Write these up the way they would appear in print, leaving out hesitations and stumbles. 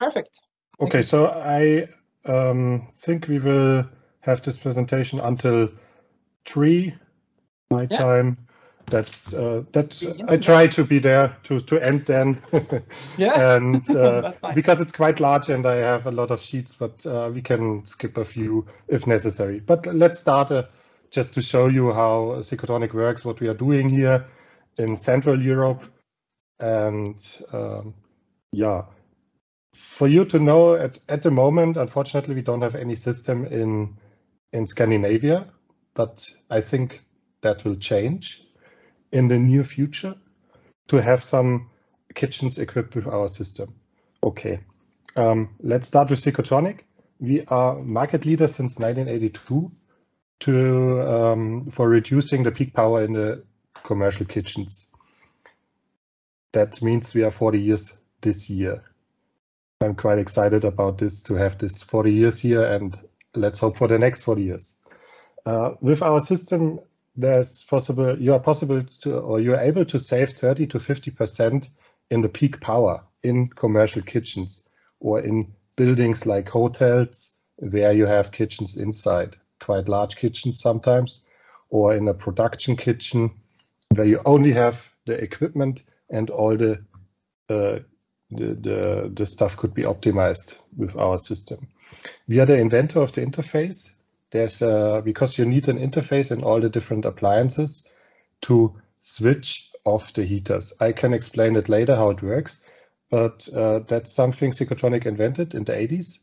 Perfect. Okay, so I think we will have this presentation until 3 my time. That's I try to be there to end then. Yeah, and that's fine. because it's quite large and I have a lot of sheets, but we can skip a few if necessary. But let's start just to show you how Sicotronic works, what we are doing here in Central Europe. And yeah, for you to know, at the moment, unfortunately, we don't have any system in Scandinavia, but I think that will change in the near future to have some kitchens equipped with our system. Okay, let's start with Sicotronic. We are market leader since 1982 for reducing the peak power in the commercial kitchens. That means we are 40 years this year. I'm quite excited about this, to have this 40 years here, and let's hope for the next 40 years. With our system, you are able to save 30 to 50% in the peak power in commercial kitchens or in buildings like hotels where you have kitchens inside, quite large kitchens sometimes, or in a production kitchen where you only have the equipment and all the stuff could be optimized with our system. We are the inventor of the interface. There's because you need an interface in all the different appliances to switch off the heaters. I can explain it later how it works, but that's something Sicotronic invented in the 80s,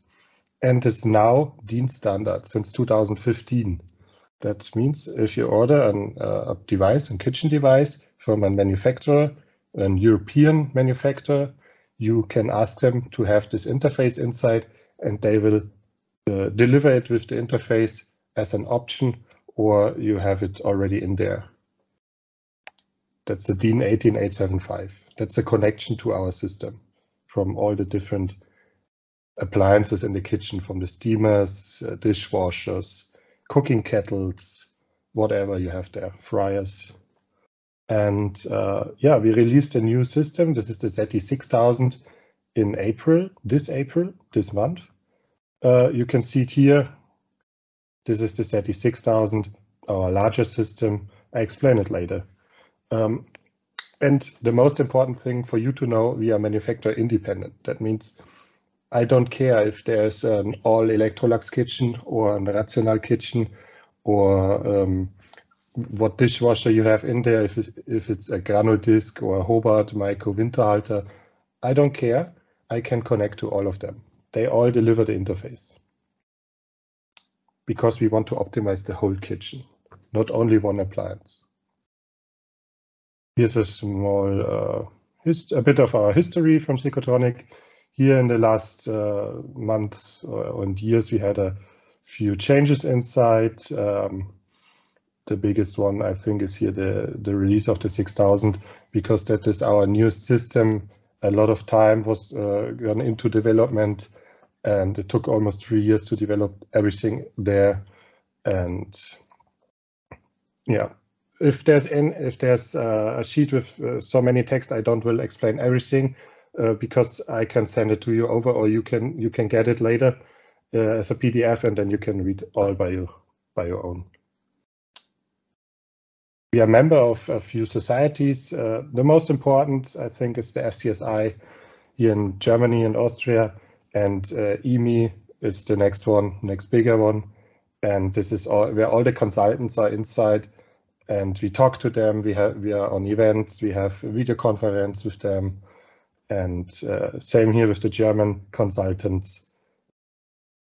and it's now DIN standard since 2015. That means if you order a device, a kitchen device from a manufacturer, an European manufacturer, you can ask them to have this interface inside, and they will deliver it with the interface as an option, or you have it already in there. That's the DIN 18875. That's a connection to our system from all the different appliances in the kitchen, from the steamers, dishwashers, cooking kettles, whatever you have there, fryers. And yeah, we released a new system. This is the ZT6000 in April, this month. You can see it here. This is the ZT6000, our larger system. I explain it later. And the most important thing for you to know, we are manufacturer independent. That means I don't care if there's an all Electrolux kitchen or a Rational kitchen or what dishwasher you have in there, if it's a Granodisk or a Hobart Micro Winterhalter. I don't care. I can connect to all of them. They all deliver the interface because we want to optimize the whole kitchen, not only one appliance. Here's a small, a bit of our history from Sicotronic. Here in the last months and years, we had a few changes inside. The biggest one, I think, is here the release of the 6000, because that is our new system. A lot of time was gone into development, and it took almost 3 years to develop everything there. And yeah, if there's a sheet with so many text, I will explain everything because I can send it to you over, or you can get it later as a PDF, and then you can read all by your own. We are a member of a few societies. The most important, I think, is the FCSI here in Germany and Austria, and EMI is the next bigger one. And this is where all the consultants are inside, and we talk to them. We are on events. We have a video conference with them, and same here with the German consultants.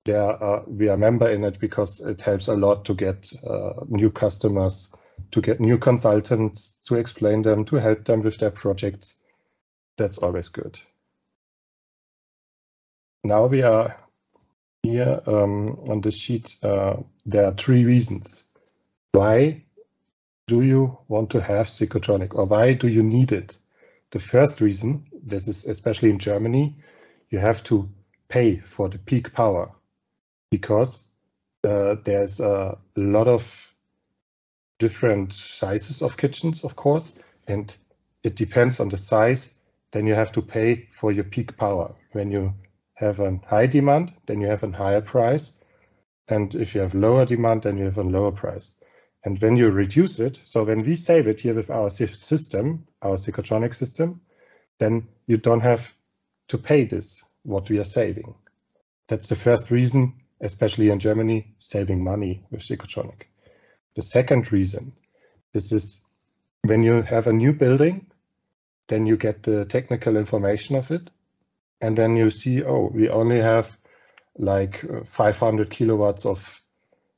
We are a member in it because it helps a lot to get new customers, to get new consultants, to explain them, to help them with their projects. That's always good. Now we are here on this sheet. There are 3 reasons. Why do you want to have Sicotronic, or why do you need it? The first reason, this is especially in Germany, you have to pay for the peak power, because there's a lot of different sizes of kitchens, of course, and it depends on the size. Then you have to pay for your peak power when you have a high demand, then you have a higher price. And if you have lower demand, then you have a lower price. And when you reduce it, so when we save it here with our system, our Sicotronic system, then you don't have to pay this, what we are saving. That's the first reason, especially in Germany, saving money with Sicotronic. The second reason, this is when you have a new building, then you get the technical information of it. And then you see, oh, we only have like 500 kilowatts of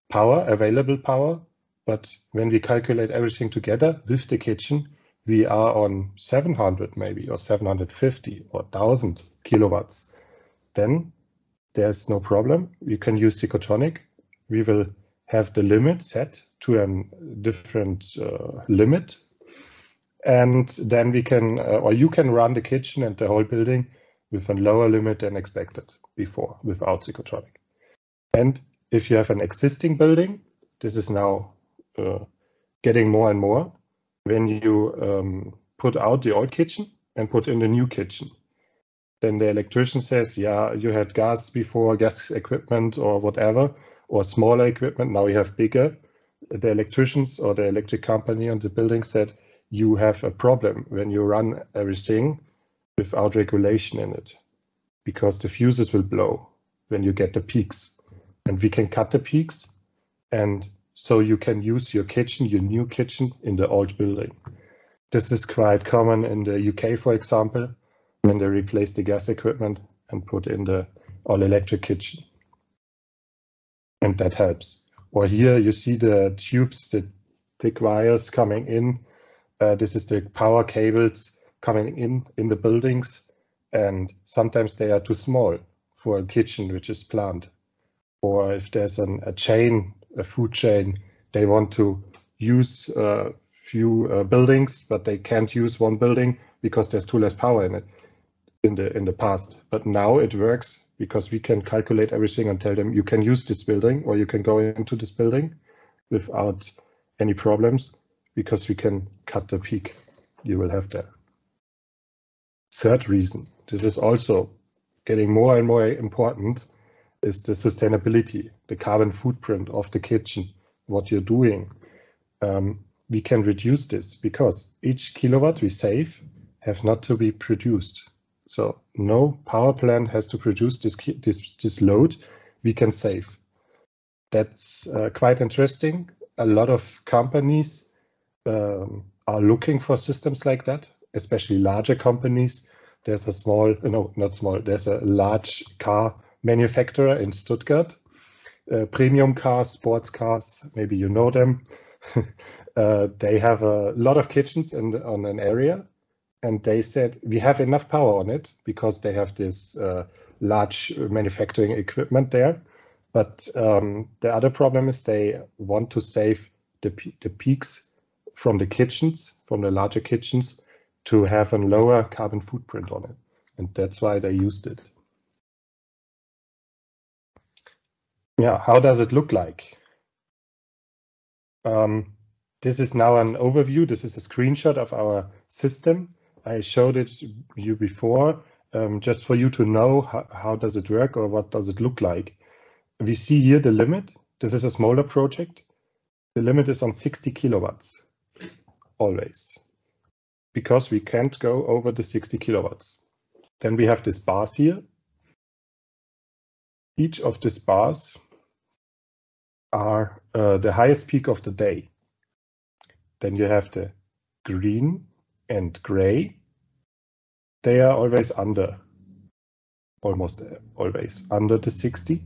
power, available power. But when we calculate everything together with the kitchen, we are on 700 maybe, or 750 or 1000 kilowatts. Then there's no problem. You can use Sicotronic. We will have the limit set to a different limit. And then we can, or you can run the kitchen and the whole building with a lower limit than expected before without Sicotronic. And if you have an existing building, this is now getting more and more, when you put out the old kitchen and put in the new kitchen. Then the electrician says, yeah, you had gas before, gas equipment or whatever, or smaller equipment, now you have bigger. The electricians or the electric company on the building said, you have a problem when you run everything without regulation in it, because the fuses will blow when you get the peaks. And we can cut the peaks, and so you can use your kitchen, your new kitchen, in the old building. This is quite common in the UK, for example, when they replace the gas equipment and put in the all-electric kitchen. And that helps. Or here you see the tubes, the thick wires coming in. This is the power cables coming in the buildings, and sometimes they are too small for a kitchen which is planned. Or if there's a chain, a food chain, they want to use a few buildings, but they can't use one building because there's too less power in it in the past. But now it works because we can calculate everything and tell them you can use this building or you can go into this building without any problems, because we can cut the peak you will have there. Third reason, this is also getting more and more important, is the sustainability, the carbon footprint of the kitchen, what you're doing. We can reduce this because each kilowatt we save have not to be produced. So no power plant has to produce this load we can save. That's quite interesting. A lot of companies are looking for systems like that, especially larger companies. There's a small, no, not small, there's a large car manufacturer in Stuttgart, premium cars, sports cars, maybe you know them. They have a lot of kitchens on an area, and they said we have enough power on it because they have this large manufacturing equipment there. But the other problem is they want to save the peaks from the kitchens, from the larger kitchens, to have a lower carbon footprint on it. And that's why they used it. Yeah, how does it look like? This is now an overview. This is a screenshot of our system. I showed it you before, just for you to know how does it work or what does it look like. We see here the limit. This is a smaller project. The limit is on 60 kilowatts, always, because we can't go over the 60 kilowatts. Then we have these bars here. Each of these bars are the highest peak of the day. Then you have the green and gray. They are always under, almost always under the 60.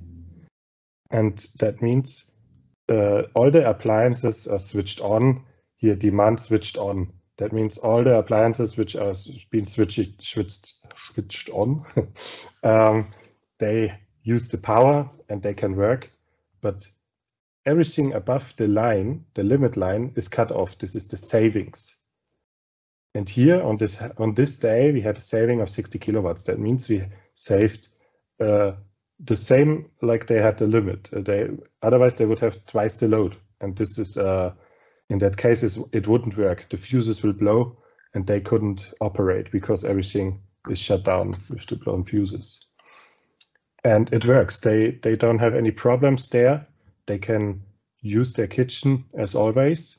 And that means all the appliances are switched on. Here, demand switched on. That means all the appliances which are being switched on, they use the power and they can work. But everything above the line, the limit line, is cut off. This is the savings. And here on this day, we had a saving of 60 kilowatts. That means we saved the same like they had the limit. Otherwise, they would have twice the load. And this is, in that case, it wouldn't work. The fuses will blow and they couldn't operate because everything is shut down with the blown fuses. And it works. They don't have any problems there. They can use their kitchen as always.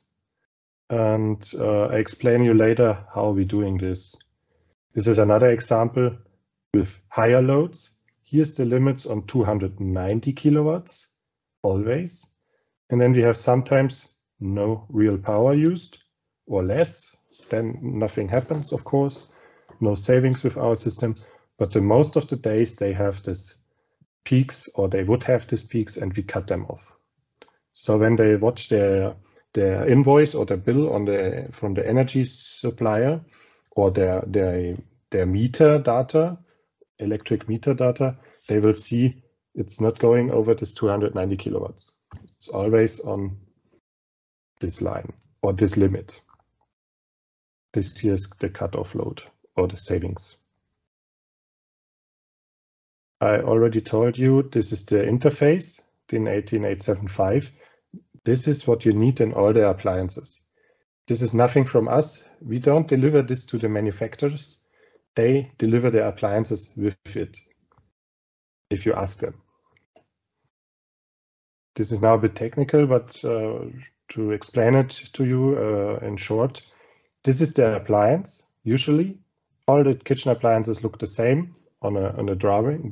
And I explain you later how we're doing this. This is another example with higher loads. Here's the limits on 290 kilowatts, always. And then we have sometimes no real power used or less. Then nothing happens, of course. No savings with our system. But the most of the days they have this peaks, or they would have these peaks, and we cut them off. So when they watch their invoice or their bill from the energy supplier, or their meter data, electric meter data, they will see it's not going over this 290 kilowatts. It's always on this line or this limit. This here is the cutoff load or the savings. I already told you this is the interface, DIN 18875. This is what you need in all the appliances. This is nothing from us. We don't deliver this to the manufacturers. They deliver their appliances with it, if you ask them. This is now a bit technical, but to explain it to you in short, this is the appliance. Usually, all the kitchen appliances look the same on a drawing.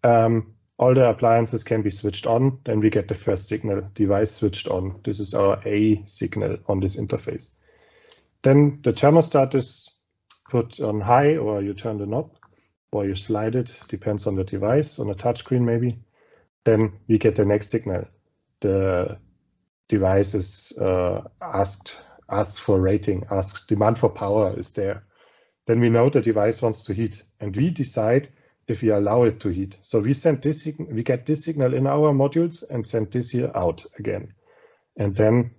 All the appliances can be switched on, then we get the first signal, device switched on. This is our A signal on this interface. Then the thermostat is put on high, or you turn the knob, or you slide it, depends on the device, on a touchscreen maybe. Then we get the next signal. The device is asked for rating, demand for power is there. Then we know the device wants to heat, and we decide if we allow it to heat. So we send this we get this signal in our modules and send this here out again. And then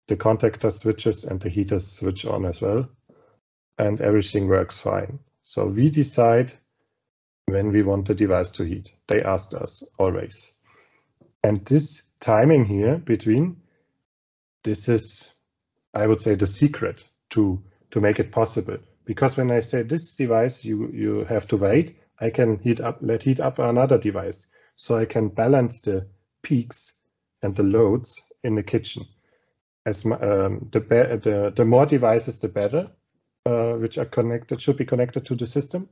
the contactor switches and the heaters switch on as well. And everything works fine. So we decide when we want the device to heat. They asked us always. And this timing here between, this is, I would say, the secret to make it possible. Because when I say this device, you have to wait, I can heat up another device. So I can balance the peaks and the loads in the kitchen. As the more devices, the better, which are connected, should be connected to the system.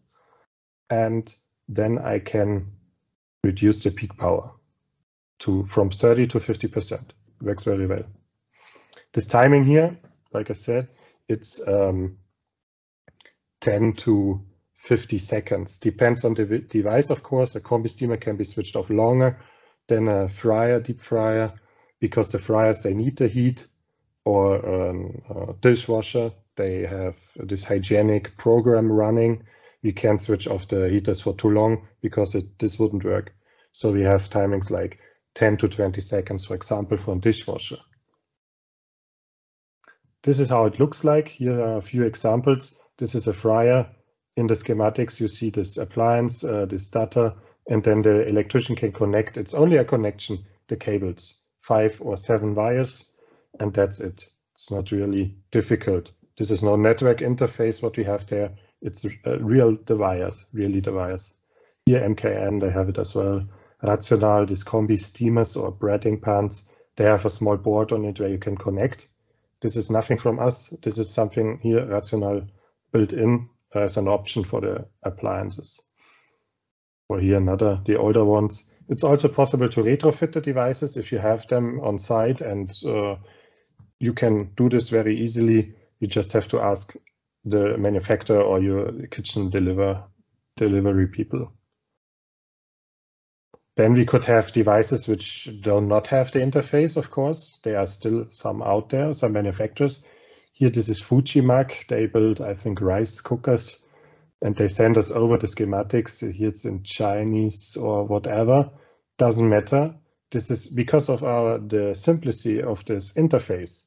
And then I can reduce the peak power from 30 to 50%. Works very well. This timing here, like I said, it's 10 to 50 seconds. Depends on the device, of course. A combi steamer can be switched off longer than a fryer, deep fryer, because the fryers, they need the heat, or a dishwasher, they have this hygienic program running. We can't switch off the heaters for too long because this wouldn't work. So we have timings like 10 to 20 seconds, for example, for a dishwasher. This is how it looks like. Here are a few examples. This is a fryer. In the schematics, you see this appliance, this data, and then the electrician can connect. It's only a connection, the cables, 5 or 7 wires, and that's it. It's not really difficult. This is no network interface, what we have there. It's really the wires. Here, MKN, they have it as well. Rational, these combi steamers or breading pans, they have a small board on it where you can connect. This is nothing from us. This is something here, Rational, built in as an option for the appliances. Or here another, the older ones. It's also possible to retrofit the devices if you have them on site, and you can do this very easily. You just have to ask the manufacturer or your kitchen delivery people. Then we could have devices which do not have the interface, of course. There are still some out there, some manufacturers. Here, this is Fujimak. They build, I think, rice cookers, and they send us over the schematics. Here it's in Chinese or whatever. Doesn't matter. This is because of the simplicity of this interface.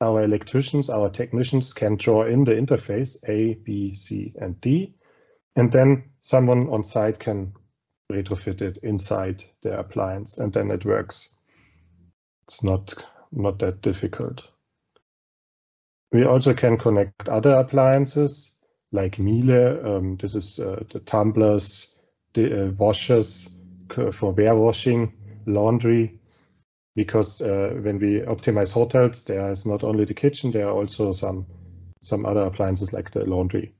Our electricians, our technicians can draw in the interface A, B, C, and D, and then someone on site can retrofit it inside the appliance, and then it works. It's not that difficult. We also can connect other appliances like Miele. This is the tumblers, washers for warewashing, laundry, because when we optimize hotels, there is not only the kitchen, there are also some other appliances like the laundry.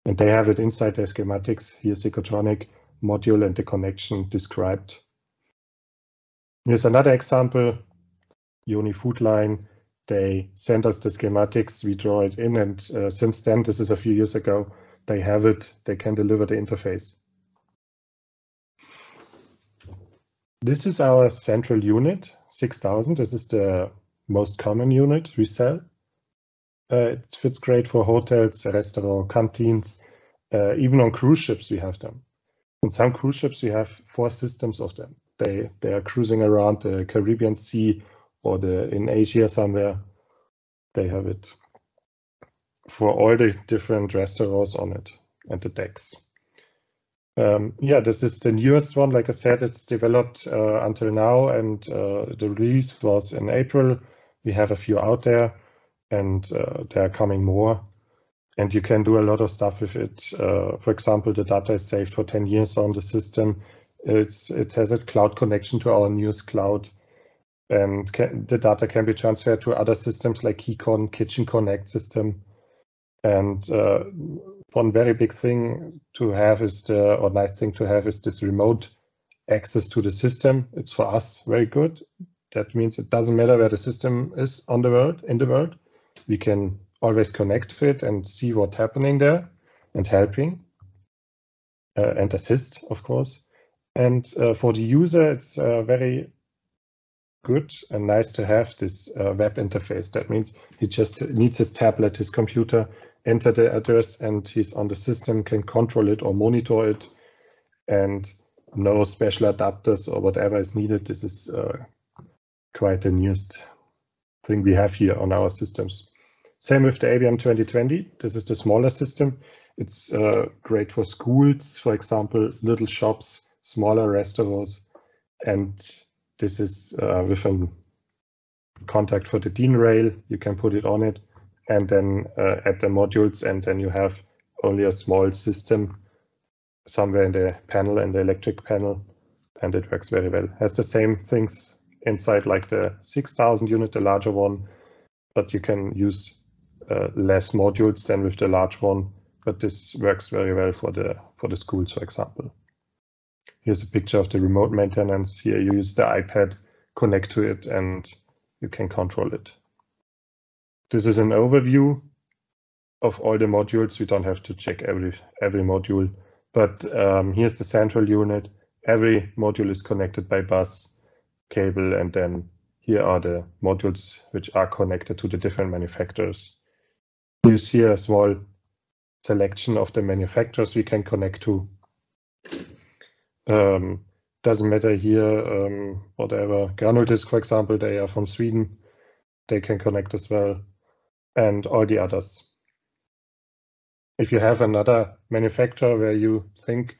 And they have it inside their schematics. Here, Sicotronic module and the connection described. Here's another example, Uni Food Line. They send us the schematics, we draw it in, and since then, this is a few years ago, they have it, they can deliver the interface. This is our central unit, 6000. This is the most common unit we sell. It fits great for hotels, restaurants, canteens, even on cruise ships we have them. On some cruise ships we have 4 systems of them. They are cruising around the Caribbean Sea or in Asia somewhere. They have it for all the different restaurants on it and the decks. Yeah, this is the newest one. Like I said, it's developed until now, and the release was in April. We have a few out there, and there are coming more. And you can do a lot of stuff with it. For example, the data is saved for 10 years on the system. It has a cloud connection to our newest cloud, and the data can be transferred to other systems like KeyCon, Kitchen Connect system. And one very big thing to have is nice thing to have is this remote access to the system. It's for us very good. That means it doesn't matter where the system is in the world. We can always connect to it and see what's happening there and helping and assist, of course. And for the user, it's very good and nice to have this web interface. That means he just needs his tablet, his computer, enter the address, and he's on the system, can control it or monitor it, and no special adapters or whatever is needed. This is quite the newest thing we have here on our systems. Same with the ABM 2020. This is the smaller system. It's great for schools, for example, little shops, smaller restaurants, and this is with a contact for the DIN rail. You can put it on it and then add the modules, and then you have only a small system somewhere in the panel, in the electric panel, and it works very well. Has the same things inside like the 6000 unit, the larger one, but you can use less modules than with the large one, but this works very well for the schools, for example. Here's a picture of the remote maintenance. Here you use the iPad, connect to it, and you can control it. This is an overview of all the modules. We don't have to check every module, but here's the central unit. Every module is connected by bus cable, and then here are the modules which are connected to the different manufacturers. You see a small selection of the manufacturers we can connect to. Doesn't matter here, whatever. Granudisk, for example, they are from Sweden. They can connect as well, and all the others. If you have another manufacturer where you think,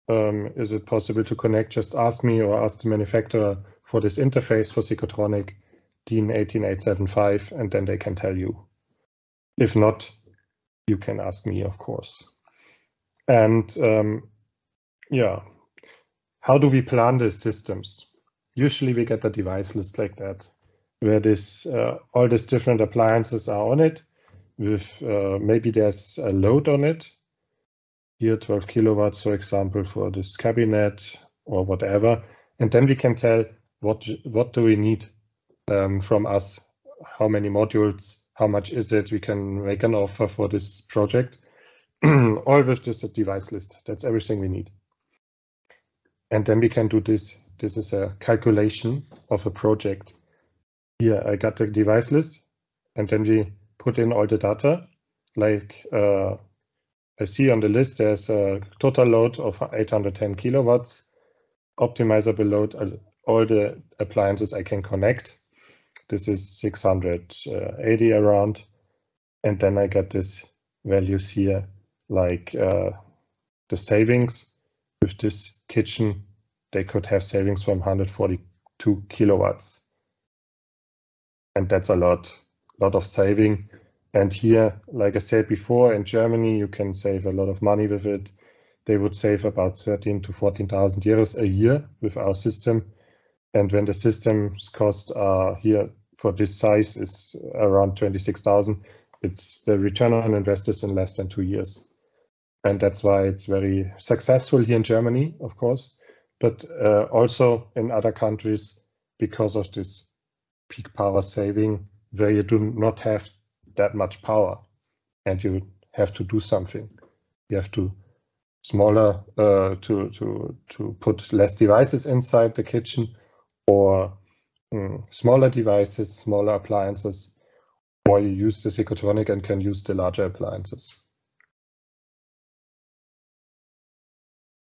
is it possible to connect, just ask me or ask the manufacturer for this interface for Sicotronic, DIN 18875, and then they can tell you. If not, you can ask me, of course. And yeah, how do we plan the systems? Usually we get a device list like that, where all these different appliances are on it, with maybe there's a load on it. Here 12 kilowatts, for example, for this cabinet or whatever. And then we can tell what do we need from us, how many modules, how much is it. We can make an offer for this project, all with this device list. That's everything we need. And then we can do this. This is a calculation of a project. Here I got the device list, and then we put in all the data. Like I see on the list, there's a total load of 810 kilowatts, optimizable load, all the appliances I can connect. This is 680 around. And then I get these values here, like the savings. With this kitchen, they could have savings from 142 kilowatts. And that's a lot of saving. And here, like I said before, in Germany, you can save a lot of money with it. they would save about 13 to 14,000 euros a year with our system. And when the system's cost here for this size is around 26,000, it's the return on investors in less than 2 years. And that's why it's very successful here in Germany, of course, but also in other countries because of this peak power saving, where you do not have that much power and you have to do something. You have to to put less devices inside the kitchen, or smaller devices, smaller appliances, or you use the Sicotronic and can use the larger appliances.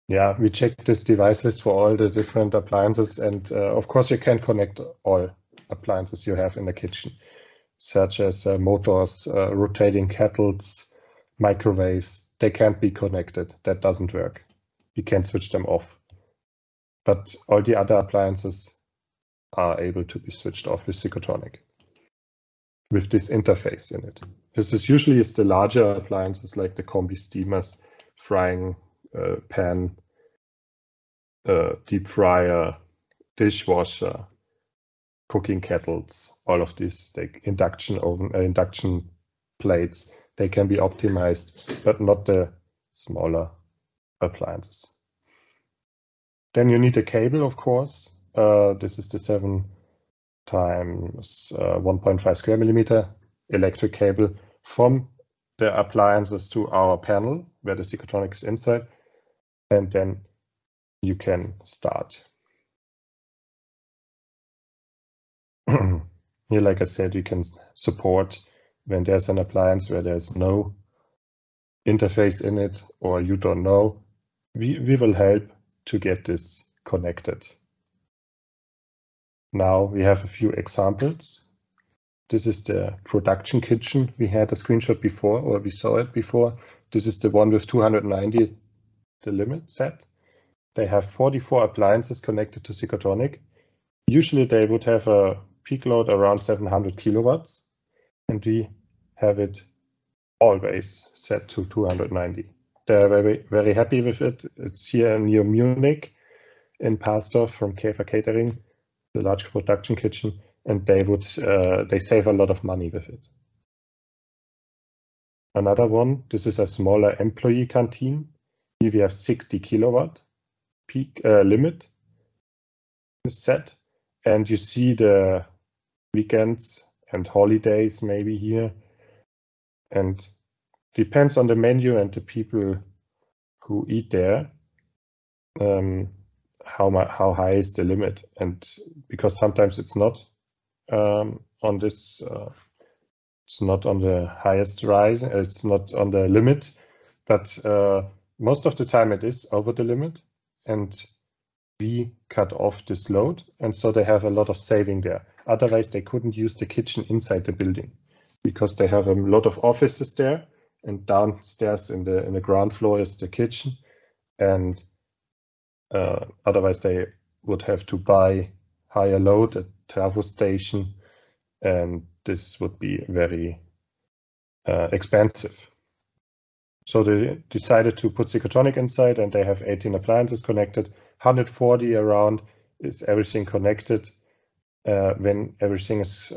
Yeah, we checked this device list for all the different appliances, and of course you can connect all appliances you have in the kitchen, such as motors, rotating kettles, microwaves. They can't be connected. That doesn't work. You can switch them off. But all the other appliances are able to be switched off with Sicotronic, with this interface in it. This is usually the larger appliances like the combi steamers, frying pan, deep fryer, dishwasher, cooking kettles, all of this, like induction oven, induction plates. They can be optimized, but not the smaller appliances. Then you need a cable, of course. This is the 7 times 1.5 square millimeter electric cable from the appliances to our panel, where the Sicotronic is inside, and then you can start. Here, like I said, you can support when there's an appliance where there's no interface in it, or you don't know, we will help to get this connected. Now we have a few examples. This is the production kitchen. We had a screenshot before, or we saw it before. This is the one with 290, the limit set. They have 44 appliances connected to Sicotronic. Usually they would have a peak load around 700 kilowatts, and we have it always set to 290. They're very, very happy with it. It's here near Munich in Pastor from Käfer Catering, the large production kitchen, and they save a lot of money with it. Another one, this is a smaller employee canteen. Here we have 60 kilowatt peak limit set, and you see the weekends and holidays maybe here, and depends on the menu and the people who eat there, how high is the limit. And because sometimes it's not on this, it's not on the highest rise, it's not on the limit, but most of the time it is over the limit, and we cut off this load, and so they have a lot of saving there. Otherwise they couldn't use the kitchen inside the building, because they have a lot of offices there, and downstairs in the ground floor is the kitchen, and otherwise they would have to buy higher load, a trafo station, and this would be very expensive. So they decided to put Sicotronic inside, and they have 18 appliances connected, 140 around is everything connected. When everything is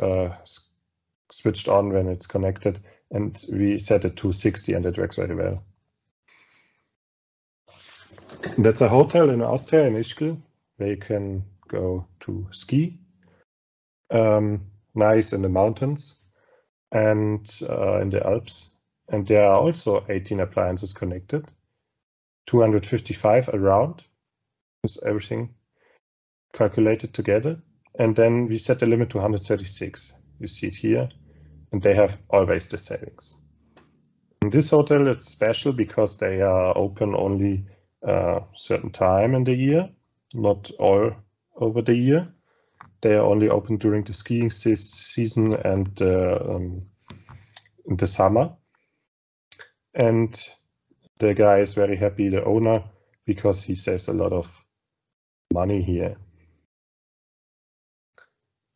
switched on, when it's connected, and we set it to 60, and it works very well. That's a hotel in Austria, in Ischgl, where you can go to ski. Nice in the mountains and in the Alps. And there are also 18 appliances connected, 255 around, is everything calculated together. And then we set the limit to 136. You see it here, and they have always the savings. In this hotel, it's special because they are open only a certain time in the year, not all over the year. They are only open during the skiing season and in the summer. And the guy is very happy, the owner, because he saves a lot of money here.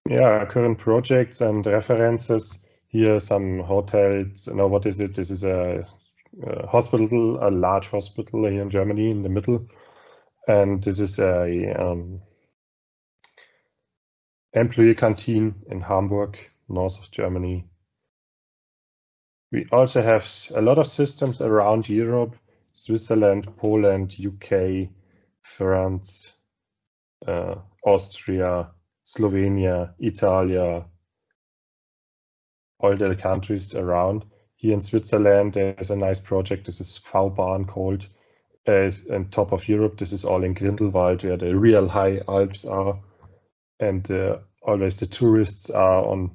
Yeah, current projects and references. Here some hotels. Now, what is it? This is a hospital, a large hospital here in Germany in the middle. And this is a employee canteen in Hamburg, north of Germany. We also have a lot of systems around Europe, Switzerland, Poland, UK, France, Austria, Slovenia, Italy, all the countries around. Here in Switzerland, there's a nice project. This is V-Bahn called. On top of Europe, this is all in Grindelwald, where the real high Alps are. And always the tourists are on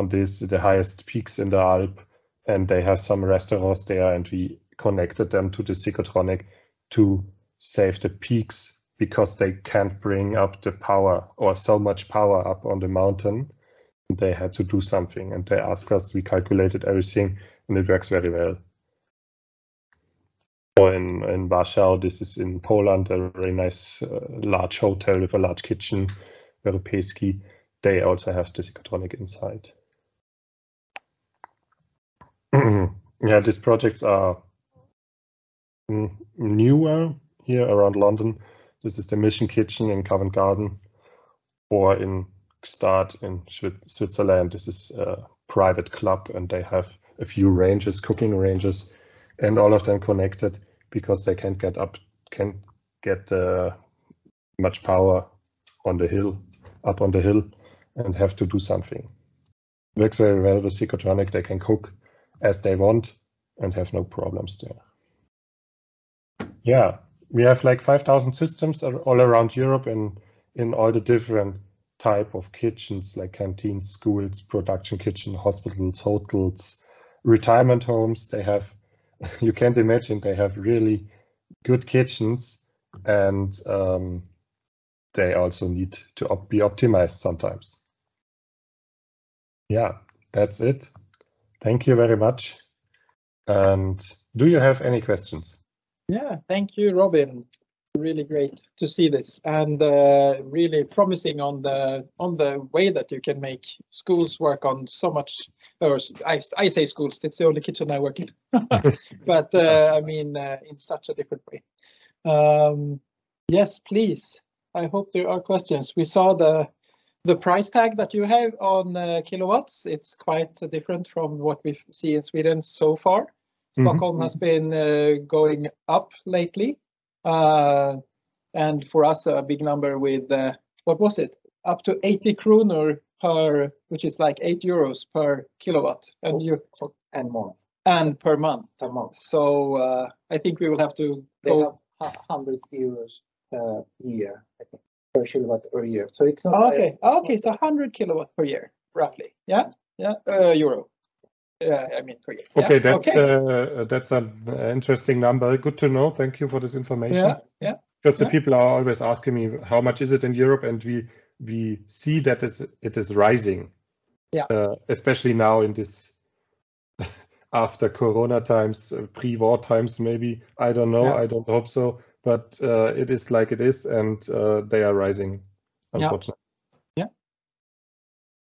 this, the highest peaks in the Alp. And they have some restaurants there, and we connected them to the Sicotronic to save the peaks, because they can't bring up the power or so much power up on the mountain. They had to do something, and they asked us, we calculated everything, and it works very well. Or in Warsaw, this is in Poland, a very nice large hotel with a large kitchen, Europejski. They also have the Sicotronic inside. Yeah, these projects are newer here around London. This is the Mission Kitchen in Covent Garden, or in Gstaad in Switzerland. This is a private club, and they have a few ranges, cooking ranges, and all of them connected, because they can't get much power on the hill, up on the hill, and have to do something. Works very well with Sicotronic. They can cook as they want and have no problems there. Yeah, we have like 5,000 systems all around Europe in all the different type of kitchens, like canteens, schools, production kitchen, hospitals, hotels, retirement homes. They have, you can't imagine, they have really good kitchens, and they also need to be optimized sometimes. Yeah, that's it. Thank you very much. And do you have any questions? Yeah, thank you, Robin. Really great to see this, and really promising on the way that you can make schools work on so much. Or I say schools; it's the only kitchen I work in. But I mean, in such a different way. Yes, please. I hope there are questions. We saw the price tag that you have on kilowatts. It's quite different from what we see in Sweden so far. Stockholm has been going up lately. And for us, a big number with, what was it? Up to 80 kronor per, which is like €8 per kilowatt. And month. And per month. So I think we will have to go. They have €100 per year, I think, per kilowatt per year. So it's not. Okay, so 100 kilowatt per year, roughly. Yeah, euro. Yeah, I mean per year. Okay, that's an interesting number. Good to know. Thank you for this information. Yeah. Because the people are always asking me, how much is it in Europe, and we see that it is rising. Yeah. Especially now in this after Corona times, pre-war times, maybe. I don't know. Yeah. I don't hope so. But it is like it is, and they are rising, unfortunately. Yeah.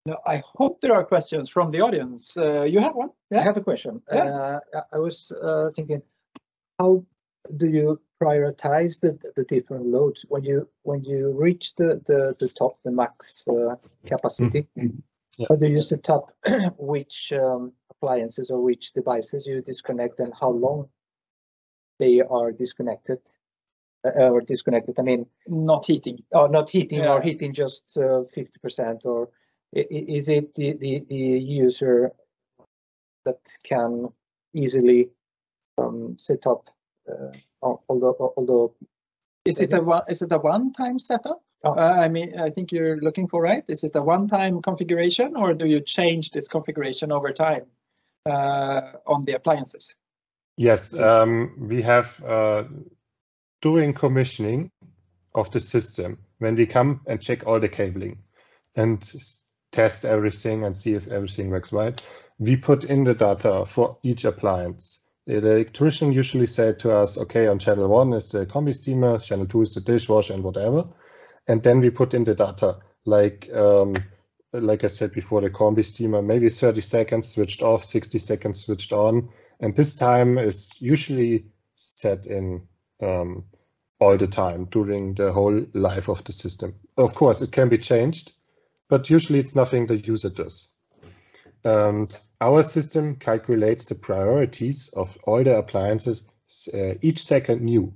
No, I hope there are questions from the audience. You have one? Yeah? I have a question. Yeah. I was thinking, how do you prioritize the different loads when you reach the top, the max capacity? Yeah. How do you set up which appliances or which devices you disconnect, and how long they are disconnected? I mean, not heating. Not heating, or heating just 50%, or is it the user that can easily set up? Although is it a one-time setup? I mean, I think you're looking for, right? Is it a one-time configuration, or do you change this configuration over time on the appliances? Yes, we have during commissioning of the system, when we come and check all the cabling and test everything and see if everything works right, we put in the data for each appliance. The electrician usually said to us, okay, on channel 1 is the combi steamer, channel 2 is the dishwasher, and whatever. And then we put in the data, like I said before, the combi steamer, maybe 30 seconds switched off, 60 seconds switched on, And this time is usually set in all the time during the whole life of the system. Of course, it can be changed, but usually it's nothing the user does. And our system calculates the priorities of all the appliances each second new.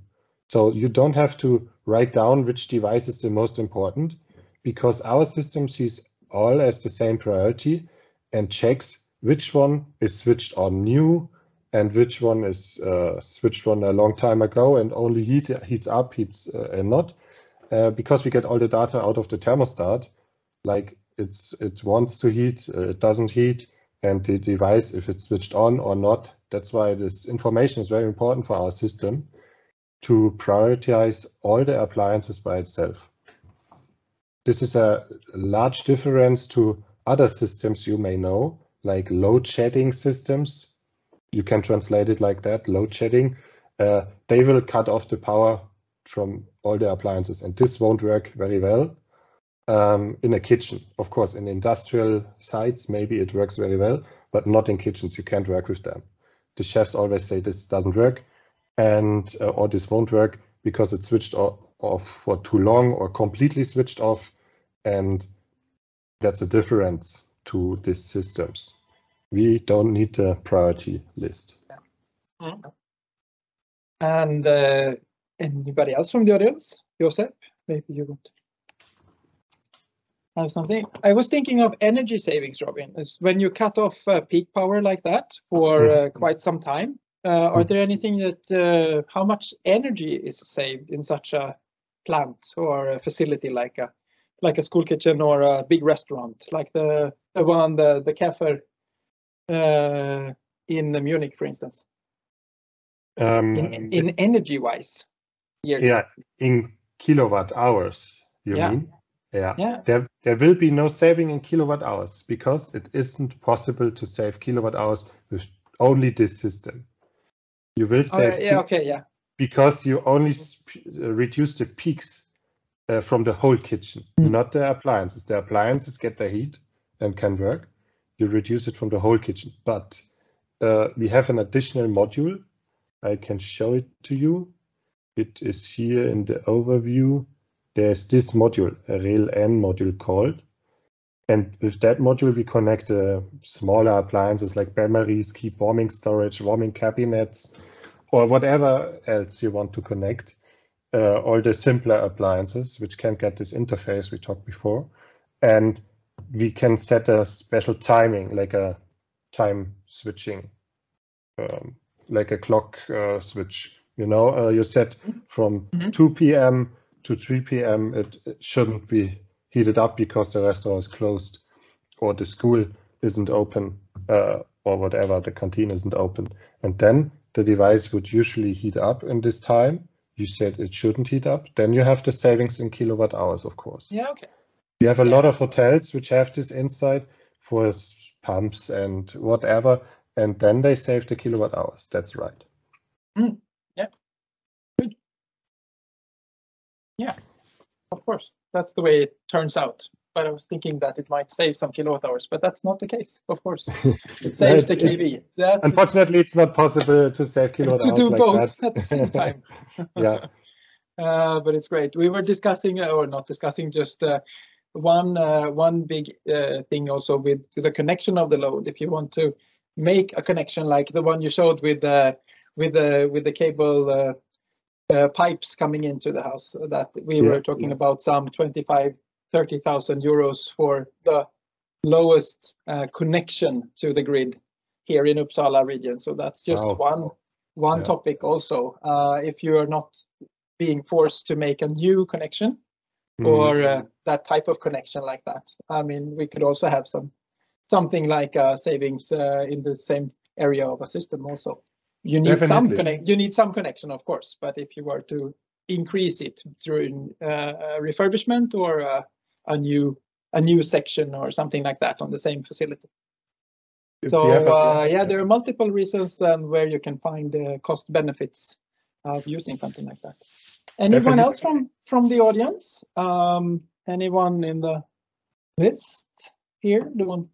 So you don't have to write down which device is the most important, because our system sees all as the same priority and checks which one is switched on new and which one is switched on a long time ago and only heats up, heats and not, because we get all the data out of the thermostat, like it wants to heat, it doesn't heat, and the device, if it's switched on or not. That's why this information is very important for our system to prioritize all the appliances by itself. This is a large difference to other systems you may know, like load shedding systems. You can translate it like that, load shedding. They will cut off the power from all the appliances, and this won't work very well in a kitchen. Of course, in industrial sites, maybe it works very well, but not in kitchens. You can't work with them. The chefs always say this doesn't work, and or this won't work because it's switched off for too long or completely switched off, and that's a difference to these systems. We don't need the priority list. Yeah. And anybody else from the audience? Josep, maybe you want to have something? I was thinking of energy savings, Robin. It's when you cut off peak power like that for quite some time. Are there anything that how much energy is saved in such a plant or a facility like a school kitchen or a big restaurant, like the cafe in Munich, for instance? In energy wise, yearly. Yeah, in kilowatt hours, you mean? Yeah. Yeah. There will be no saving in kilowatt hours because it isn't possible to save kilowatt hours with only this system. You will save because you only reduce the peaks from the whole kitchen, not the appliances. The appliances get the heat and can work. You reduce it from the whole kitchen. But we have an additional module. I can show it to you. It is here in the overview. There's this module, a RelN module called. And with that module, we connect smaller appliances like memories, keep warming storage, warming cabinets, or whatever else you want to connect. All the simpler appliances, which can get this interface we talked before. And we can set a special timing, like a time switching, like a clock switch. You know, you set from 2 p.m. to 3 p.m. It shouldn't be heated up because the restaurant is closed or the school isn't open or whatever, the canteen isn't open. And then the device would usually heat up in this time. You said it shouldn't heat up. Then you have the savings in kilowatt hours, of course. Yeah, okay. We have a lot of hotels which have this inside for pumps and whatever, and then they save the kilowatt hours. That's right. Yeah, good. Yeah, of course. That's the way it turns out. But I was thinking that it might save some kilowatt hours, but that's not the case, of course. It saves the kV. Unfortunately, it's not possible to save kilowatt hours do like both that. at the same time. Yeah. But it's great. We were discussing, or not discussing, just one big thing also with the connection of the load. If you want to make a connection like the one you showed with the cable pipes coming into the house, that we were talking about some 25,000-30,000 euros for the lowest connection to the grid here in Uppsala region. So that's just one topic also. If you are not being forced to make a new connection or that type of connection like that, I mean, we could also have something like savings in the same area of a system also. You need some connection, of course, but if you were to increase it through refurbishment or a new section or something like that on the same facility. So there are multiple reasons where you can find the cost benefits of using something like that. Anyone else from the audience? Anyone in the list here? The one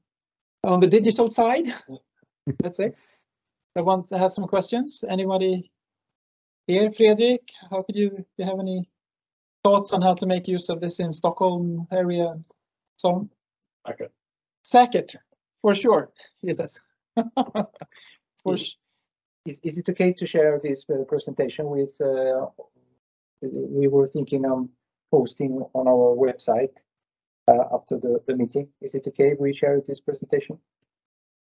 on the digital side, let's say. that wants to have some questions? Anybody here? Fredrik, how could you have any thoughts on how to make use of this in Stockholm area? So, Säkert, for sure, he says. Is it okay to share this presentation with? We were thinking of posting on our website after the meeting. Is it okay if we share this presentation?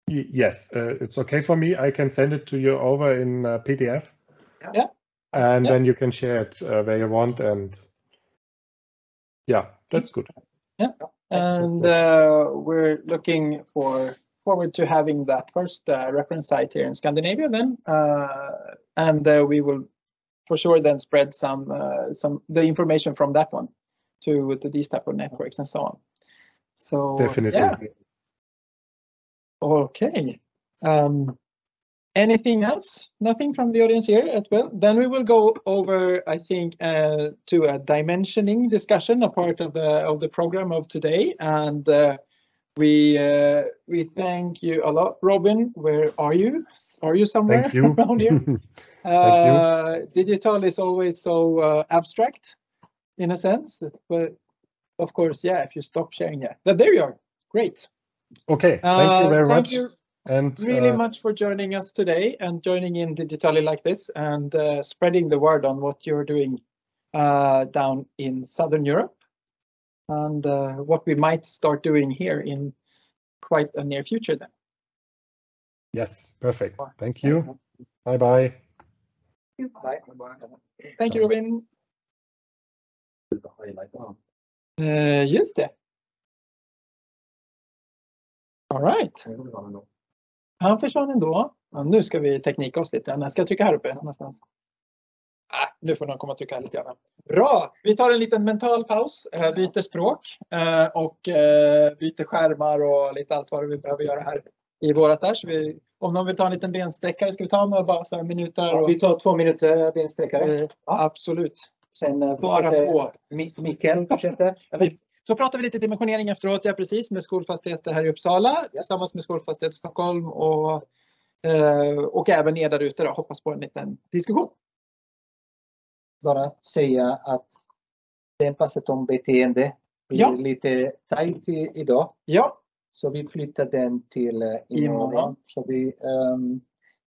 Yes, it's okay for me. I can send it to you over in PDF. Yeah. And then you can share it where you want. And yeah, that's good. Yeah. And we're looking forward to having that first reference site here in Scandinavia then. And we will for sure then spread some the information from that one to these type of networks and so on. So Definitely. yeah. Okay. Anything else? Nothing from the audience here? Well, then we will go over, I think, to a dimensioning discussion, a part of the program of today. And we thank you a lot. Robin, where are you? Are you somewhere Thank you. around here? Thank you. Digital is always so abstract in a sense, but of course, yeah, if you stop sharing, yeah. But there you are. Great. Okay, thank you very much. Thank you and really much for joining us today and joining in digitally like this and spreading the word on what you're doing down in Southern Europe and what we might start doing here in quite a near future then. Yes, perfect. Thank you. Bye-bye. Bye. Thank you, Robin. Just det. All right. Han försvann ändå. Ja, nu ska vi teknika oss lite. Jag ska trycka här uppe någonstans. Nu får någon komma och trycka här lite grann. Bra! Vi tar en liten mental paus, byter språk och byter skärmar och lite allt vad vi behöver göra här i vårat där. Så om någon vill ta en liten bensträckare ska vi ta med bara så här minuter. Och, vi tar 2 minuter bensträckare. Absolut. Sen bara på. Micael fortsätter. Så pratar vi lite dimensionering efteråt, ja precis, med skolfastigheter här i Uppsala tillsammans med skolfastigheter i Stockholm och även er där ute då. Hoppas på en liten diskussion. Bara säga att den passet om beteende blir lite tajt idag. Ja. Så vi flyttar den till imorgon. Så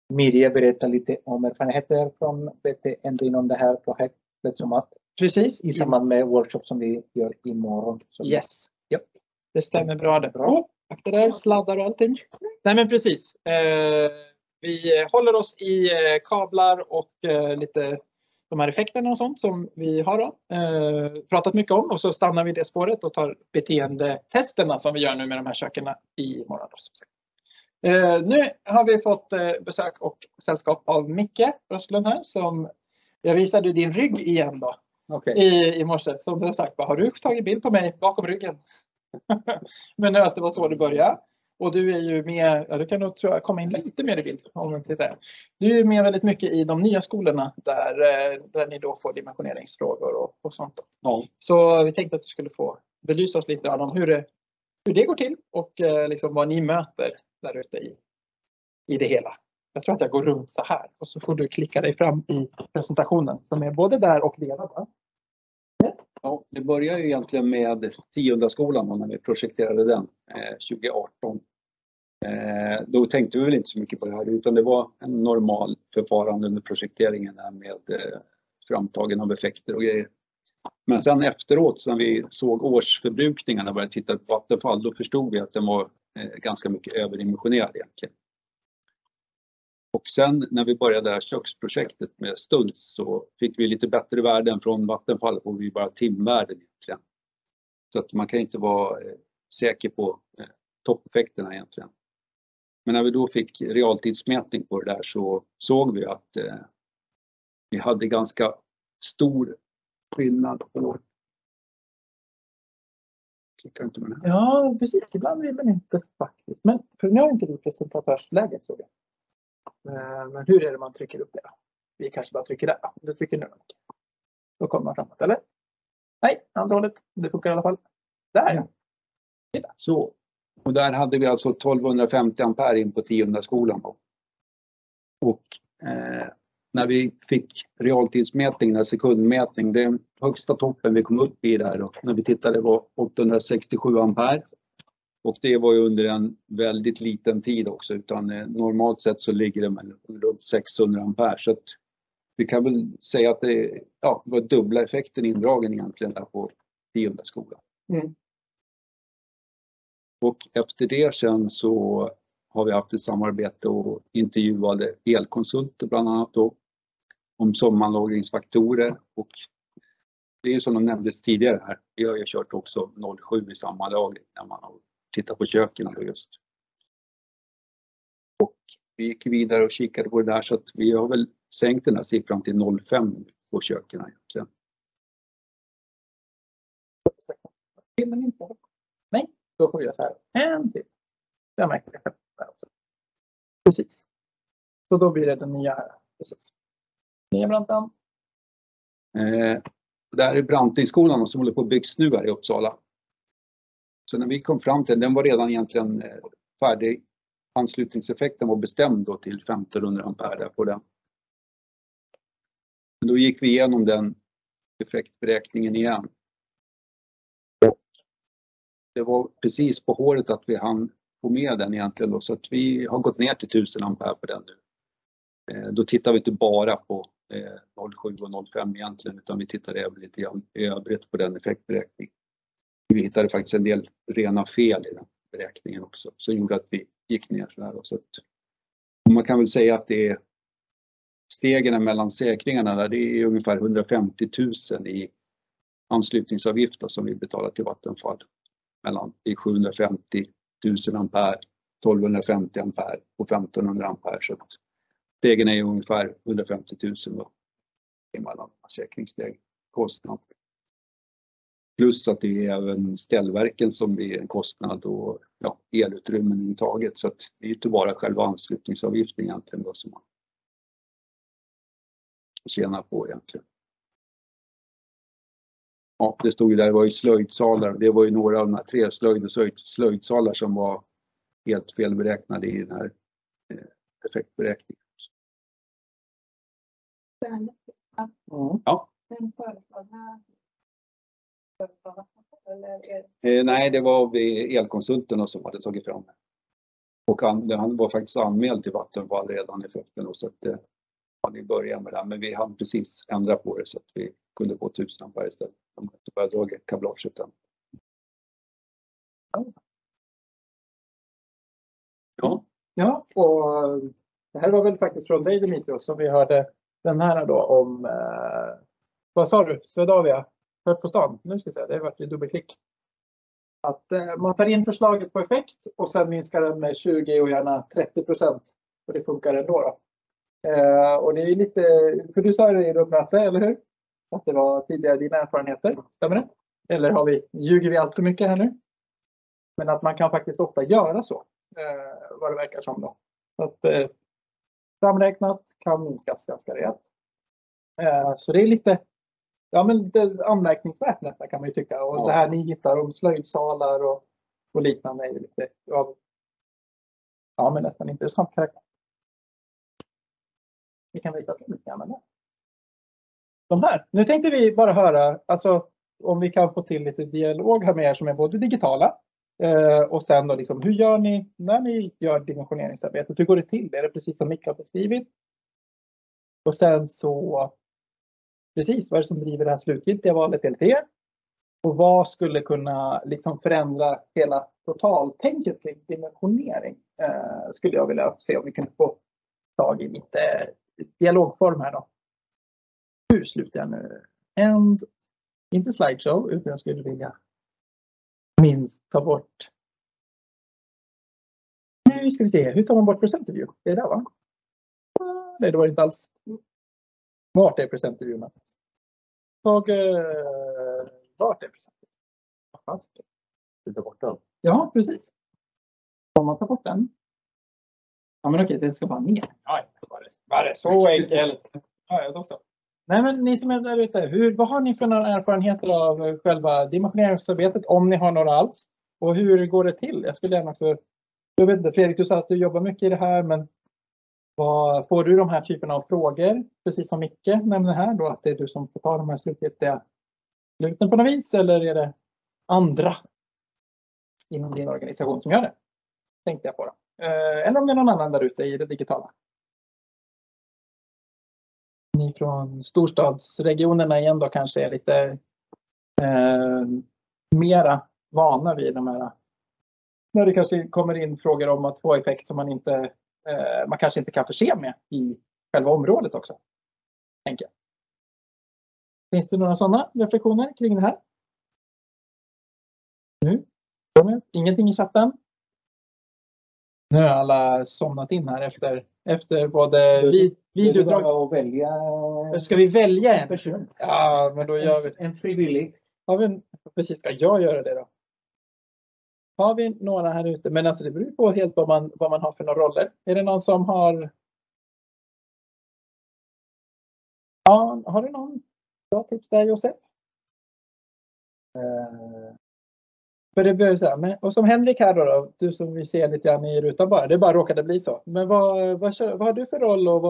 Mirja berättar lite om erfarenheter från beteende inom det här projektet som att precis. I samband med workshop som vi gör imorgon. Så yes. Yep. Det stämmer bra det. Efter där sladdar och allting. Nej men precis. Vi håller oss i kablar och lite de här effekterna och sånt som vi har pratat mycket om. Och så stannar vi i det spåret och tar beteendetesterna som vi gör nu med de här kökerna imorgon. Nu har vi fått besök och sällskap av Micael Östlund här som jag visade din rygg igen då. I morse, som du har sagt, har du tagit bild på mig bakom ryggen? Men att det var så det började. Och du är ju med, du kan nog komma in lite mer i bild om man tittar. Du är med väldigt mycket i de nya skolorna där ni då får dimensioneringsfrågor och sånt. Då. Ja. Så vi tänkte att du skulle få belysa oss lite om hur det går till och liksom vad ni möter där ute i det hela. Jag tror att jag går runt så här och så får du klicka dig fram i presentationen som är både där och delad. Yes. Ja, det börjar ju egentligen med 10:e skolan när vi projekterade den 2018. Då tänkte vi väl inte så mycket på det här utan det var en normal förfarande under projekteringen med framtagen av effekter och grejer. Men sen efteråt när vi såg årsförbrukningarna och började titta på vattenfall då förstod vi att den var ganska mycket överdimensionerad egentligen. Och sen när vi började det här köksprojektet med Stund så fick vi lite bättre värden från vattenfall och vi bara timvärden egentligen. Så att man kan inte vara säker på toppeffekterna egentligen. Men när vi då fick realtidsmätning på det där så såg vi att vi hade ganska stor skillnad på. Klickar inte med det här. Ja, precis. Ibland vill man inte faktiskt. Men för nu har inte du presentatörsläget såg jag. Men hur är det man trycker upp det då? Vi kanske bara trycker där. Du trycker nu. Då kommer man framåt, eller? Nej, andra hållet. Det funkar i alla fall. Där ja. Titta. Så. Och där hade vi alltså 1250 ampere in på 10:e skolan då. Och när vi fick realtidsmätning, sekundmätning, det högsta toppen vi kom upp i där och när vi tittade var 867 ampere. Och det var ju under en väldigt liten tid också, utan normalt sett så ligger det runt 600 ampere. Så att vi kan väl säga att det var dubbla effekten indragen egentligen där på 10:e skolan. Mm. Och efter det sen så har vi haft ett samarbete och intervjuade elkonsulter bland annat då om sommarlagringsfaktorer. Och det är ju som de nämndes tidigare här, vi har ju kört också 0,7 i samma lagring när man har tittat på köken då just. Och vi gick vidare och kikade på det där så att vi har väl sänkt den här siffran till 0,5 på köken egentligen. Nej, då får vi göra så här. En till. Jag märker det också. Precis. Så då blir det den nya här. Precis. Nya brantan. Det här är Brantingskolan som håller på att byggs nu här i Uppsala. Så när vi kom fram till den var redan egentligen färdig. Anslutningseffekten var bestämd då till 1500 ampere där på den. Men då gick vi igenom den effektberäkningen igen. Och det var precis på håret att vi hann få med den egentligen då, så att vi har gått ner till 1000 ampere på den nu. Då tittar vi inte bara på 0,7 och 0,5 egentligen, utan vi tittade även lite grann i övrigt på den effektberäkningen. Vi hittade faktiskt en del rena fel i den beräkningen också, som gjorde att vi gick ner så här. Så att, man kan väl säga att det är stegen mellan säkringarna där, det är ungefär 150 000 i anslutningsavgifter som vi betalar till Vattenfall. Mellan 750 000 ampere, 1250 ampere och 1500 ampere. Så att stegen är ungefär 150 000 då, emellan säkringssteg, kostnad. Plus att det är även ställverken som blir en kostnad och elutrymmen i taget. Så att det är inte bara själva anslutningsavgiften egentligen då som man tjänar på egentligen. Ja, det stod ju där, det var ju slöjdsalar. Det var ju några av de här 3 slöjdsalar som var helt felberäknade i den här effektberäkningen. Ja. Nej, det var vi elkonsulterna som hade tagit fram det. Och han var faktiskt anmäld till Vattenfall redan effekten, så att han började med det. Men vi hann precis ändra på det så att vi kunde få 1000 ampere istället. De hade inte börjat dra kablaget än. Ja, och det här var väl faktiskt från dig Dimitrios som vi hörde den här då om, vad sa du, Swedavia, hört på stan, nu ska jag säga, det har varit dubbelklick. Att man tar in förslaget på effekt och sen minskar den med 20 och gärna 30%. Och det funkar ändå då. Och det är lite, för du sa det i möte, eller hur? Att det var tidigare dina erfarenheter, stämmer det? Eller ljuger vi allt för mycket här nu? Men att man kan faktiskt ofta göra så, vad det verkar som då. Så att framräknat kan minskas ganska rejält. Så det är lite, men det är anmärkningsvärt nästan kan man ju tycka. Och det här ni hittar om slöjdsalar och liknande är lite, men nästan intressant karaktär. Vi kan visa lite grann med de här. Nu tänkte vi bara höra, alltså om vi kan få till lite dialog här med er som är både digitala och sen då liksom, hur gör ni när ni gör dimensioneringsarbetet? Hur går det till? Är det precis som Micael har beskrivit? Och sen så, precis vad är det som driver det här slutgiltiga valet LT? Och vad skulle kunna liksom förändra hela totaltänket kring dimensionering? Skulle jag vilja se om vi kan få tag i lite dialogform här då. Hur slutar jag nu? Inte slideshow, utan jag skulle vilja minst ta bort. Nu ska vi se, hur tar man bort percent view? Det är där va? Nej, det var inte alls. Vart är percent view? Vart är percent view? Du tar bort den. Ja, precis. Om man tar bort den. Ja, men okej, det ska bara ner. Ja, var det så enkelt? Ja, då så. Nej, men ni som är där ute, vad har ni för några erfarenheter av själva dimensioneringsarbetet, om ni har några alls? Och hur går det till? Jag skulle gärna också, jag vet inte, Fredrik, du sa att du jobbar mycket i det här, men Får du de här typerna av frågor, precis som Micke nämner här då, att det är du som får ta de här slutgiltiga sluten på något vis, eller är det andra inom din organisation som gör det? Tänkte jag på då. Eller om det är någon annan där ute i det digitala. Ni från storstadsregionerna igen då kanske är lite mera vana vid de här. När det kanske kommer in frågor om att få effekt som man kanske inte kan förse med i själva området också. Tänker jag. Finns det några sådana reflektioner kring det här? Nu? Ingenting i chatten? Nu har alla somnat in här efter både videodrag och välja. Ska vi välja en person? Ja, men då gör vi en frivillig. Precis, ska jag göra det då? Har vi några här ute? Men alltså det beror på helt vad man har för några roller. Är det någon som har... Ja, har du någon bra tips där, Josef? För det blir så här, men, och som Henrik här då, du som vi ser lite grann i rutan bara, det bara råkade bli så. Men vad har du för roll och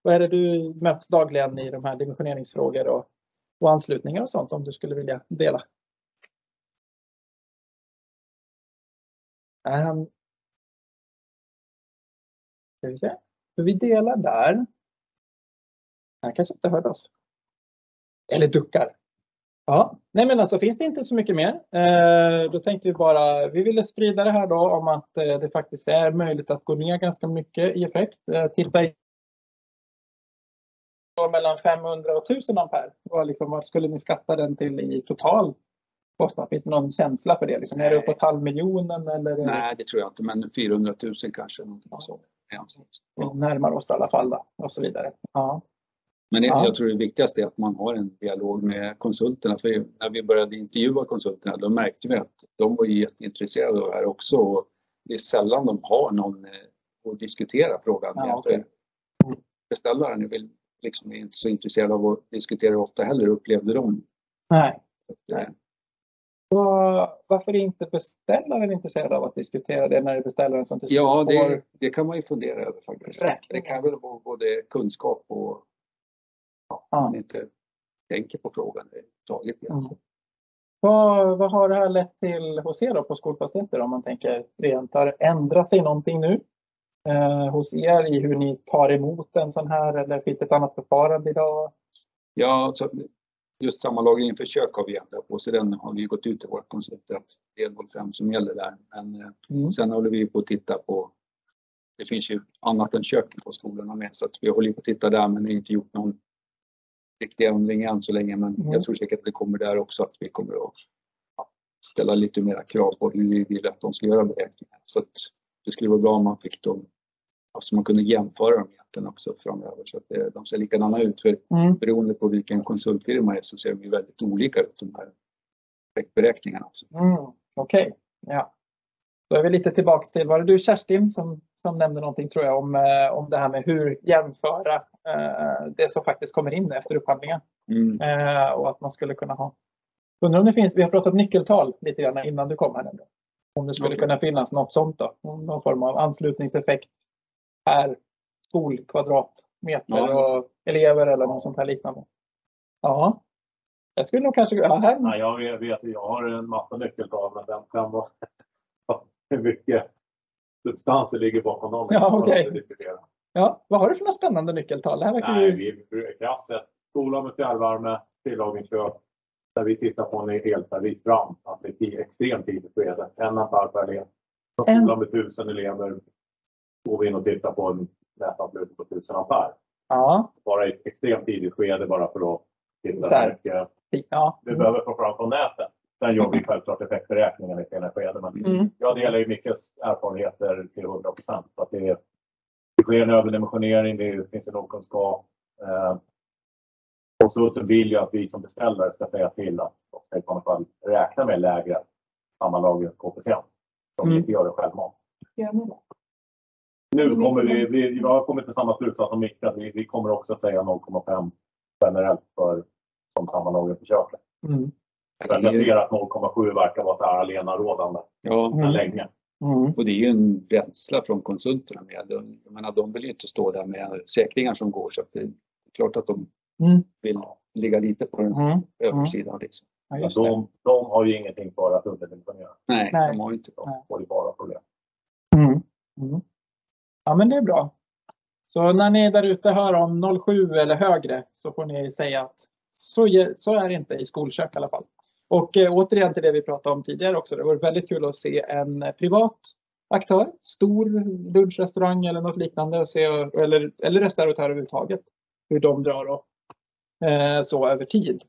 vad är det du möts dagligen i de här dimensioneringsfrågor och anslutningar och sånt, om du skulle vilja dela? Ska vi se. För vi delar där. Han kanske inte hörde oss. Eller duckar. Ja, nej men alltså finns det inte så mycket mer. Då tänkte vi ville sprida det här då om att det faktiskt är möjligt att gå ner ganska mycket i effekt. Titta mellan 500 och 1000 ampere. Vad skulle ni skatta den till i total kostnad? Finns det någon känsla för det? Liksom, är det uppåt 500 000 eller? Nej, det tror jag inte, men 400 000 kanske. Närmar oss i alla fall då, och så vidare. Ja. Men jag tror det viktigaste är att man har en dialog med konsulterna. För när vi började intervjua konsulterna, då märkte vi att de var jätteintresserade av det här också. Och det är sällan de har någon att diskutera frågan med. Okay. Beställaren är inte så intresserad av att diskutera ofta heller, upplevde de. Nej. Varför är inte beställaren intresserad av att diskutera det när det är beställaren som till slut det kan man ju fundera över faktiskt. Det kan väl vara både kunskap och man inte tänker på frågan taget. Vad har det här lett till hos er då på Skolfastigheter, om man tänker rent? Har det ändrat sig någonting nu hos er i hur ni tar emot en sån här, eller finns det ett annat förfarande idag? Ja, så just sammanlagringen för kök har vi ändrat på, så den har vi gått ut till våra konsulter att det är 05 som gäller där. Men sen håller vi på att titta på, det finns ju annat än köken på skolorna med, så att vi håller på att titta där, men det är inte gjort någon riktig ändring än så länge. Men jag tror säkert att det kommer där också, att vi kommer att ställa lite mer krav på hur vi vill att de ska göra beräkningar. Så att det skulle vara bra om man fick dem, alltså man kunde jämföra dem egentligen också framöver, så att de ser likadana ut. För beroende på vilken konsultfirma är så ser de ju väldigt olika ut, de här effektberäkningarna också. Okej. Ja. Då är vi lite tillbaka till, var det du Kerstin som nämnde någonting tror jag om det här med hur jämföra det som faktiskt kommer in efter upphandlingen. Och att man skulle kunna ha, undrar om det finns, vi har pratat nyckeltal lite grann innan du kom här ändå. Om det skulle kunna finnas något sånt då, någon form av anslutningseffekt per skolkvadratmeter och elever eller något sånt här liknande. Ja, jag skulle nog kanske här. Ja, jag vet, jag har en massa nyckeltal, men den kan vara hur mycket substanser ligger bakom dem. Ja, okej. Ja, vad har du för några spännande nyckeltal? Det här verkar vi krasset, skola med fjärrvärme, tillagningskök, där vi tittar på en elservis fram, alltså i extremt tidigt skede, 1 ampere per elev. På skolan med 1000 elever går vi in och tittar på en nätanslut på 1000 ampere. Ja. Bara i ett extremt tidigt skede, bara för att titta mycket. Ja. Vi behöver få fram från nätet. Sen gör vi självklart effektberäkningen i hela skedet. Men jag delar ju mycket erfarenheter till 100%. Att det sker en överdimensionering, det finns en okunskap. Och så vill jag att vi som beställare ska säga till att de ska i alla fall räkna med lägre sammanlagringskoefficient. De inte gör det självmant. Nu kommer vi har kommit till samma slutsats som Micael. Vi kommer också säga 0,5 generellt som sammanlagring för köket. Jag ser att 0,7 verkar vara så här alena rådande länge. Och det är ju en rädsla från konsulterna med. Jag menar, de vill ju inte stå där med säkringar som går, så att det är klart att de vill ligga lite på den översidan. Liksom. Ja, Men just det. de har ju ingenting för att underdimensionera. Nej, Nej. de har ju inte bra. De får ju bara problem. Ja, men det är bra. Så när ni där ute hör om 07 eller högre så får ni säga att så är det inte i skolkök i alla fall. Och återigen till det vi pratade om tidigare också. Det vore väldigt kul att se en privat aktör, stor lunchrestaurang eller något liknande, och se, eller restauratörer överhuvudtaget, hur de drar och, så över tid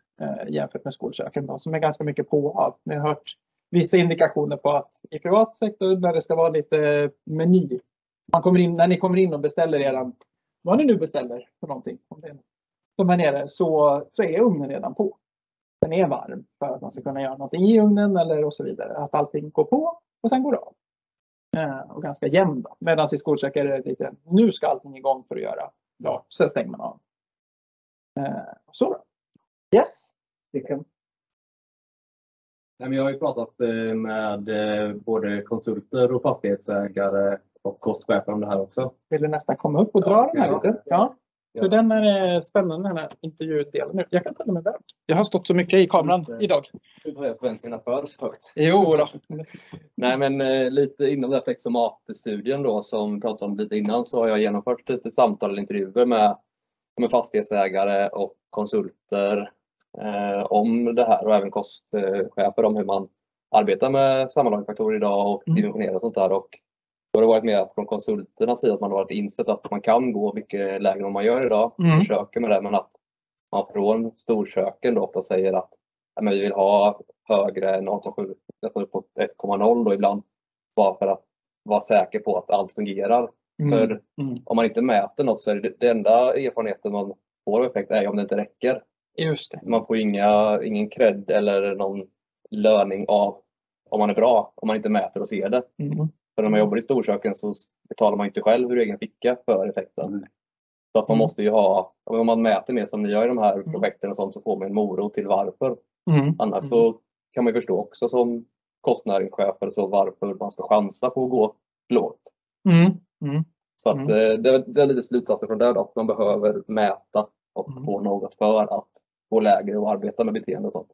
jämfört med skolköken då, som är ganska mycket på allt. Vi har hört vissa indikationer på att i privat sektor när det ska vara lite meny. När ni kommer in och beställer vad ni nu beställer för någonting, som är nere, så är ugnen redan på. Den är varm för att man ska kunna göra någonting i ugnen eller och så vidare. Att allting går på och sen går av. Och ganska jämn. Medan i skolkök är det lite, nu ska allting igång för att göra klart. Sen stänger man av. Så då. Yes. Jag har ju pratat med både konsulter och fastighetsägare och kostchefer om det här också. Vill du nästan komma upp och dra den här lite? Ja. För den är spännande, den här intervjudelen nu. Jag kan ställa mig där. Jag har stått så mycket i kameran idag. Du har förväntningarna för så högt. Jo då. Nej, men lite inom den effektstudien då som vi pratade om lite innan, så har jag genomfört lite samtal eller intervjuer med fastighetsägare och konsulter om det här, och även kostchefer om hur man arbetar med sammanlagningsfaktorer idag och dimensionerar och sånt där. Och då har det varit mer från konsulternas sida att man har varit insett att man kan gå mycket lägre än man gör idag. Försöker med det, men att man från storköken då ofta säger att vi vill ha högre än 0,7, nästan på 1,0 då ibland. Bara för att vara säker på att allt fungerar. För om man inte mäter något så är det enda erfarenheten man får av effekt är om det inte räcker. Just det. Man får ingen cred eller någon löning av om man är bra, om man inte mäter och ser det. För när man jobbar i storköken så betalar man inte själv ur egen ficka för effekten. Så att man måste ju ha, om man mäter mer som ni gör i de här projekten och sånt, så får man en morot till varför. Annars så kan man ju förstå också som kostnäringschefer så varför man ska chansa på att gå lågt. Så att det är lite slutsatser från det då, att man behöver mäta och få något för att gå lägre och arbeta med beteende och sånt.